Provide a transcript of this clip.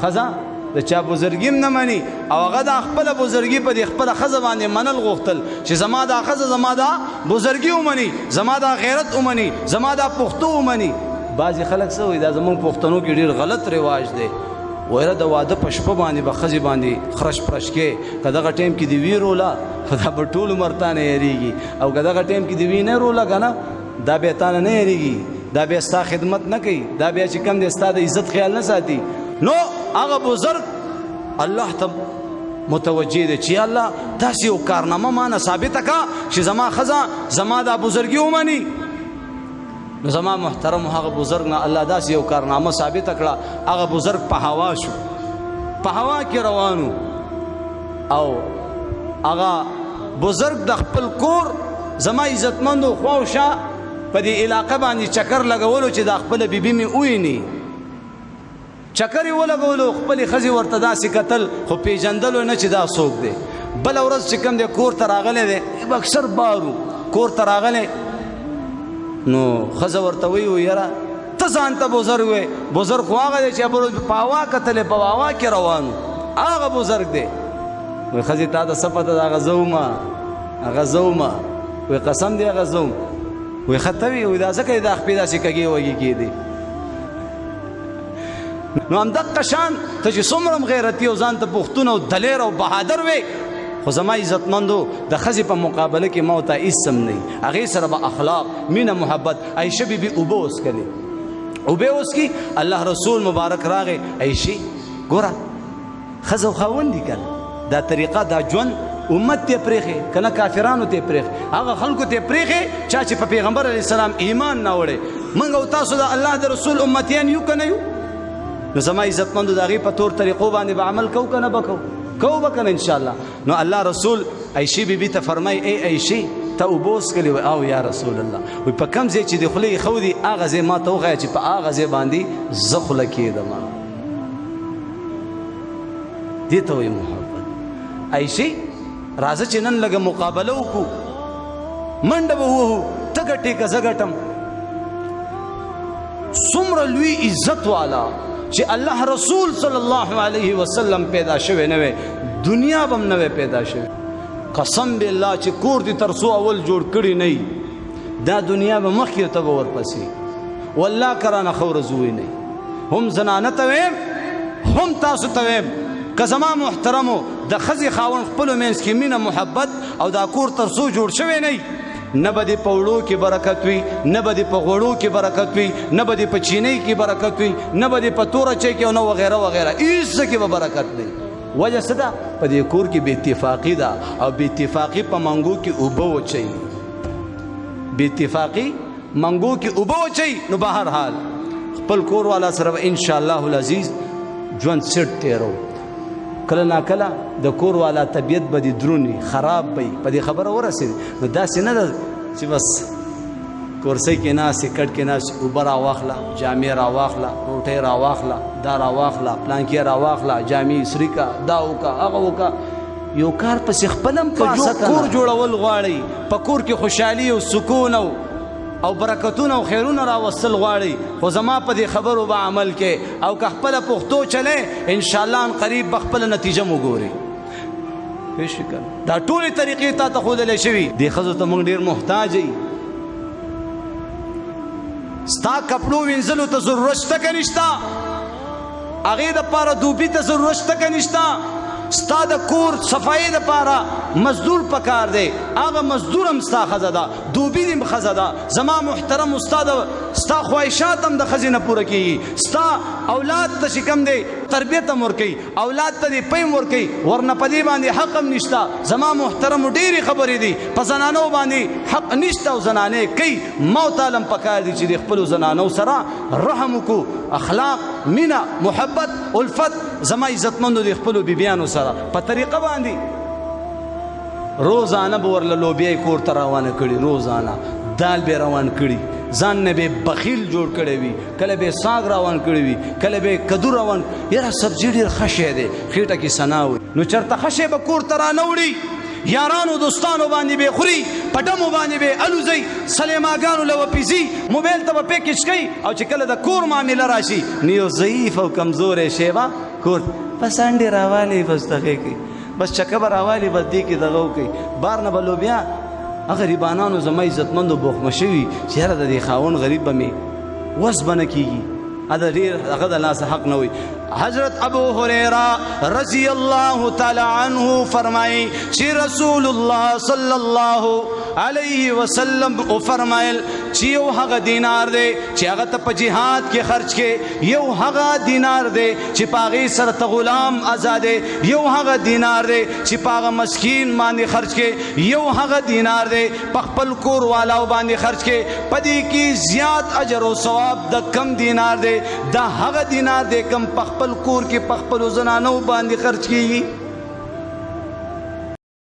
ښځه د چا بزرګي هم نه مني او هغه د خپله بزرګي په دې خپله ښځه باندې منل غوښتل چې زما دا ښځه زما دا بزرګي ومني، زما دا غیرت ومني، زما دا پښتو ومني. بعضې خلک څه وایي دا زموږ پښتنو کې ډېر غلط رواج دی، ویره د واده په شپه باندې به ښځې باندې خرش پرش کې که دغه ټایم کې د وی روله خو دا به ټول عمر تا نه یېرېږي، او که دغه ټایم کې د وی نه روله که نه دا بیا تا نه یېرېږي، دا بیا ستا خدمت نه کوي، دا بیا چې کم دی ستا د عزت خیال نه ساتي. نو هغه بزرگ الله ته متوجه دی چې الله داسې یو کارنامه ما نه ثابته کا چې زما ښځه زما دا بزرګي ومني. نو زما محترم هغه بزرگ نه الله داسې یو کارنامه ثابته کړه. هغه بزرگ په هوا شو، په هوا کې روانو، او هغه بزرگ د خپل کور زما عزتمندو خوا او شا په دې علاقه باندې چکر لګولو چې د خپله بیبي مې وویني. چکر یې ولګولو، خپلې ښځې ورته داسې کتل خو پېژندلو نه چې دا څوک دی. بله ورځ چې کوم دی کور ته راغلی دی، اکثر بارو کور ته راغلی، نو ښځه ورته وایي یاره ته ځان ته بزرګ وې. بزرګ خو هغه دی چې په هوا کتلې، په هوا کې روان هغه بزرګ دی. وایي ښځې تا ته څه پته ده؟ هغه زه ومه، هغه زه ومه. وایي قسم دی هغه زه وم. وایي ښه ته وي؟ وایي دا ځکه یې دا خپې داسې کږې وږې کېدې. نو همدقه شان ته چې څومره هم غیرتي او ځان ته پښتون او دلیر او بهادر وې، خو زما عزتمندو د ښځې په مقابله کې ما ورته هېڅ هم نه وي. هغې سره به اخلاق، مینه، محبت. عایشه بیبي اوبه وڅښلې، اوبه وڅښي، الله رسول مبارک راغی. عایشې ګوره ښځه او خاوند دي که نه، دا طریقه دا ژوند امت ته پرېښې که نه کافرانو ته پرېښې، هغه خلکو ته پرېښې چا چې په پیغمبر علیه السلام ایمان نه وړی. موږ او تاسو د الله د رسول امتیان یو که نه یو؟ نو زما عزتمندو د هغې په طور طریقو باندې به عمل کوو که نه به کوو؟ کوو به که نه انشاءالله. نو الله رسول عایشې بیبي ته فرمایي ای عایشې ته اوبه وڅښلې؟ وایي او یا رسول الله. وایي په کوم ځای چې د خولې ایښو دي هغه ځای ما ته وښیه چې په هغه ځای باندې زه خوله کېدم. دې ته وایي محبت. عایشې راځه چې نن لږه مقابله وکړو، منډه به ووهو، ته ګټې که زه ګټم. څومره لوی عزت والا چې الله رسول صلی الله علیه وسلم پیدا شوی نه وی، دنیا به هم نه وی پیدا شوی. قسم بالله چې کور دې تر څو اول جوړ کړي نه دا دنیا به مخکې ته به ورپسې. والله کرانه ښه ورځ ووینئ. هم زنانه ته ویم، هم تاسو ته ویم، که زما محترمو د ښځې خاوند خپلو منځ کې مینه، محبت او دا کور تر څو جوړ شوی نه نه به دې په وړو کې برکت وي، نه به دې په غوړو کې برکت وي، نه به دې په چینۍ کې برکت وي، نه به دې په توره چای کې او نه وغیره وغیره، هېڅ څه کې به برکت نه وي. وجه څه ده؟ په دې کور کې بې اتفاقي ده، او بې اتفاقي په منګو کې اوبه وچوي، بې اتفاقي منګو کې اوبه وچوي. نو بهرحال خپل کور والا سره به انشاءالله العزیز ژوند سیټ تېرو. کله ناکله د کور والا طبیعت به دې درونی خراب وي، په دې خبره ورسېدې. نو داسې نه ده چې بس کورسۍ کې ناستې، کټ کې ناستې، اوبه راواخله، جامې راواخله، روټۍ راواخله، دا راواخله، پلانکې راواخله، جامې سري کا، دا وکړه، هغه وکړه. یو کار پسې خپل هم پاسه کنه. کور جوړول غواړئ، په کور کې خوشحالي او سکون او برکتونه او خیرونه راوستل غواړي، خو زما په دې خبرو به عمل کې، او که خپله پښتو چلی انشاءالله ان قریب به خپله نتیجه مو ګوري. پوه شوې که دا ټولې طریقې تا ته ښودلی شوي. دې ښځو ته موږ ډېر محتاج یو. ستا کپړو وینځلو ته ضرورت شته که نشته؟ هغې دپاره دوبي ته ضرورت شته که نشته؟ ستا د کور صفایي دپاره مزدور پکار دی، هغه مزدور هم ستا ښځه ده، دوبي دې ښځه ده. زما محترم ستا خواهشات هم د ښځې نه پوره کېږي، ستا اولاد ته چې کوم دی تربیت هم ورکوي، اولاد ته دې پیم ورکوي، ورنه په دې باندې حق هم نشته. زما محترمو ډېرې خبرې دي، په زنانو باندې حق نشته او زنانې کوي. ما ورته هم پکار دي چې د خپلو زنانو سره رحم وکړو، اخلاق، مینه، محبت، الفت زما عزتمندو د خپلو بیبیانو سره په طریقه باندې روزانه به ورله لوبیا کور ته روانه کړي، روزانه دال به روان کړي، ځان نه به بخیل جوړ کړی وي، کله به ساګ روان کړی وي، کله به کدو روان. یاره سبزي ډېر ښه شی دی، خېټه کې سنا وي. نو چېرته ښه شی به کور ته رانه وړي یارانو دوستانو باندې به خوري پټمو باندې به الوزي سلیماګانو لو پیزي موبایل ته پیکج کوي او چې کله د کور معاملې راشي نیو ضعیف او کمزور شیبا کور پسند راوالي فستخه کوي بس چکبر راوالي بس دې کې دغه کوي بار نه بلو بیا غریبانانو زما عزتمندو بوخمشوي چې هر د دې خاون غریب به می وس بنه کیږي ادا ډیر هغه د لاس حق نه وي حضرت ابو هريره رضی الله تعالی عنه فرمایي چې رسول الله صلی الله علیه وسلم او فرمایل چې یو هغه دینار دی چې هغه ته په جهاد کې خرج کې یو هغه دینار دی چې پاغي سره ته غلام آزادې یو هغه دینار دی چې پاغه مسکین باندې خرج کې یو هغه دینار دی په خپل کور والاو باندې خرج کې پدې کې زیات اجر او ثواب د کم دینار دی دا هغه دینار دی کم په خپل کور کې په خپل زنانو باندې خرج کیږي